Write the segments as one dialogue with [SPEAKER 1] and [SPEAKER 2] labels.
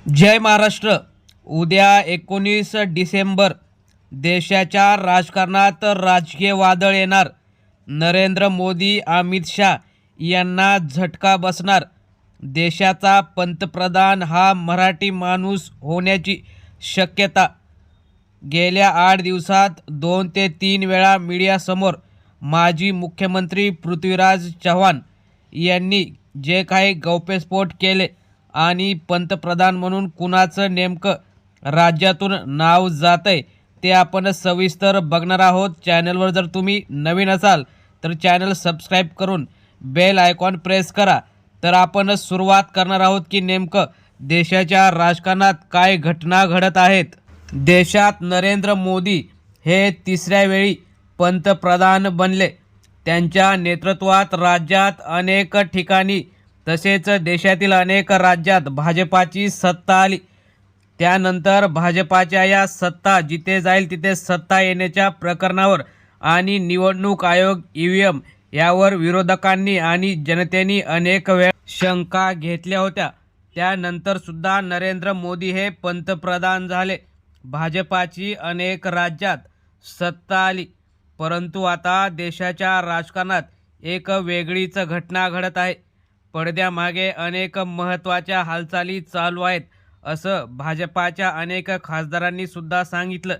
[SPEAKER 1] जय महाराष्ट्र। उद्या 19 डिसेंबर देशाच्या राजकारणात राजकीय वादळ येणार। नरेंद्र मोदी अमित शाह यांना झटका बसणार। देशाचा पंतप्रधान हा मराठी माणूस होण्याची शक्यता। गेल्या 8 दिवसात 2 ते 3 वेळा मीडियासमोर माजी मुख्यमंत्री पृथ्वीराज चव्हाण यांनी जे काही गौप्यस्फोट केले आणि पंतप्रधान म्हणून कुणाचं नेमकं राज्यातून नाव जातंय ते आपण सविस्तर बघणार आहोत। चॅनलवर जर तुम्ही नवीन असाल तर चॅनल सबस्क्राईब करून बेल आयकॉन प्रेस करा। तर आपण सुरुवात करणार आहोत की नेमकं देशाच्या राजकारणात काय घटना घडत आहेत। देशात नरेंद्र मोदी हे तिसऱ्या वेळी पंतप्रधान बनले। त्यांच्या नेतृत्वात राज्यात अनेक ठिकाणी तसेच देशातील अनेक राज्यात भाजपाची सत्ता आली। त्यानंतर भाजपाच्या या सत्ता जिथे जाईल तिथे सत्ता येण्याच्या प्रकरणावर आणि निवडणूक आयोग ईव्हीएम यावर विरोधकांनी आणि जनतेने अनेक वेळा शंका घेतल्या होत्या। त्यानंतर सुद्धा नरेंद्र मोदी हे पंतप्रधान झाले। भाजपाची अनेक राज्यात सत्ता आली, परंतु आता देशाच्या राजकारणात एक वेगळीच घटना घडत आहे। पडद्यामागे अनेक महत्त्वाच्या हालचाली चालू आहेत असं भाजपाच्या अनेक खासदारांनी सुद्धा सांगितलं।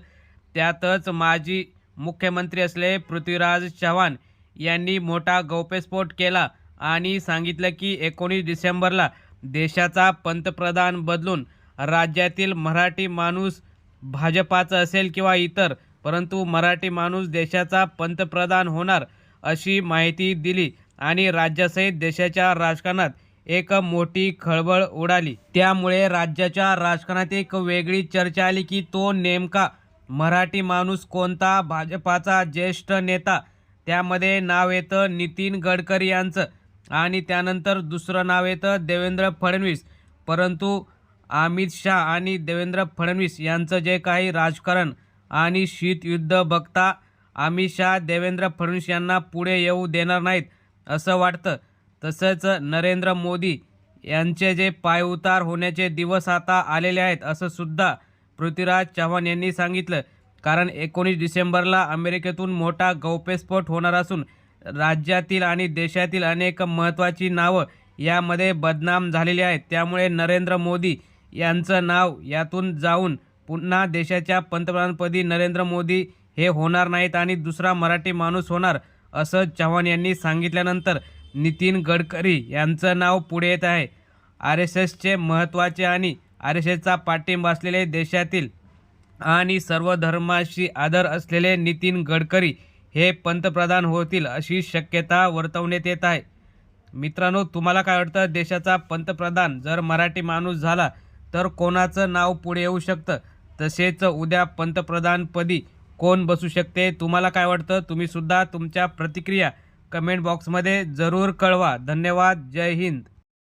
[SPEAKER 1] त्यातच माजी मुख्यमंत्री असलेले पृथ्वीराज चव्हाण यांनी मोठा गौप्यस्फोट केला आणि सांगितलं की 19 डिसेंबरला देशाचा पंतप्रधान बदलून राज्यातील मराठी माणूस भाजपाचा असेल किंवा इतर, परंतु मराठी माणूस देशाचा पंतप्रधान होणार अशी माहिती दिली आणि राज्यासहित देशाच्या राजकारणात एक मोठी खळबळ उडाली। त्यामुळे राज्याच्या राजकारणात एक वेगळी चर्चा आली की तो नेमका मराठी माणूस कोणता। भाजपाचा ज्येष्ठ नेता, त्यामध्ये नाव येतं नितीन गडकरी यांचं आणि त्यानंतर दुसरं नाव येतं देवेंद्र फडणवीस। परंतु अमित शाह आणि देवेंद्र फडणवीस यांचं जे काही राजकारण आणि शीतयुद्ध बघता अमित शाह देवेंद्र फडणवीस यांना पुढे येऊ देणार नाहीत असं वाटतं। तसंच नरेंद्र मोदी यांचे जे पायउतार होण्याचे दिवस आता आलेले आहेत असं सुद्धा पृथ्वीराज चव्हाण यांनी सांगितलं। कारण 19 डिसेंबरला अमेरिकेतून मोठा गौप्यस्फोट होणार असून राज्यातील आणि देशातील अनेक महत्त्वाची नावं यामध्ये बदनाम झालेली आहेत। त्यामुळे नरेंद्र मोदी यांचं नाव यातून जाऊन पुन्हा देशाच्या पंतप्रधानपदी नरेंद्र मोदी हे होणार नाहीत आणि दुसरा मराठी माणूस होणार असं चव्हाण यांनी सांगितल्यानंतर नितीन गडकरी यांचं नाव पुढे येत आहे। RSSचे महत्त्वाचे आणि RSSचा पाठिंबा असलेले देशातील आणि सर्व धर्माशी आदर असलेले नितीन गडकरी हे पंतप्रधान होतील अशी शक्यता वर्तवण्यात येत आहे। मित्रांनो, तुम्हाला काय वाटतं, देशाचा पंतप्रधान जर मराठी माणूस झाला तर कोणाचं नाव पुढे येऊ शकतं? तसेच उद्या पंतप्रधानपदी कोण बसू शकते? तुम्हाला काय वाटतं? तुम्ही सुद्धा तुमच्या प्रतिक्रिया कमेंट बॉक्समध्ये जरूर कळवा। धन्यवाद। जय हिंद।